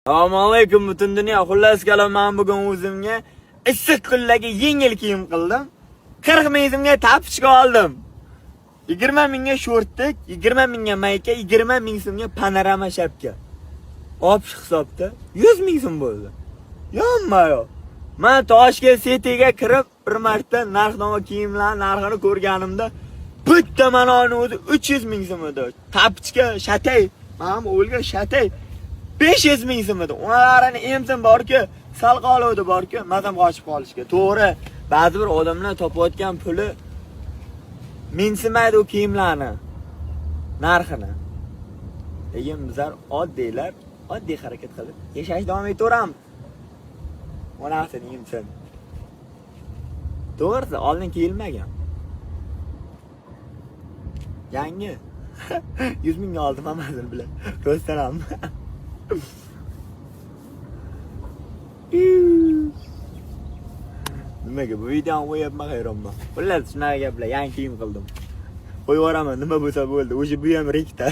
Assalomu alaykum butun dunyo. Xullas kalom, men bugun o'zimga issiq kunlarga yengil kiyim qildim. 40 ming so'mga tapichka oldim. 20 mingga shorttik, 20 mingga mayka, 20 ming so'mga panorama shapka. Olib hisobda 100 ming so'm bo'ldi. Yonma-yo. Men Toshkent City'ga kirib bir marta narx-navo kiyimlar narxini ko'rganimda bitta manoni o'zi 300 ming so'm edi. Tapichka, shatay, men o'lgan shatay 500 ming so'm edi. Ularni emsin borki, sal qoluvdi borki, mazam qochib qolishga. To'g'ri, ba'zi bir odamlar topayotgan puli mensimaydi o kiyimlarni narxini. Lekin bizlar oddiylar, oddiy harakat qilib yashash davom etaveramiz. Onasini emsin. To'g'risi, oldin kiyilmagan. Yangi 100 mingga oldim hammasini bilan. Ro'stan ham. Nimaga bu videoni qo'yapman hayronman. Xullas shunaqa gaplar, yangi kiyim qildim. Qo'yib yuboraman, nima bo'lsa bo'ldi. O'sha bu ham rekta.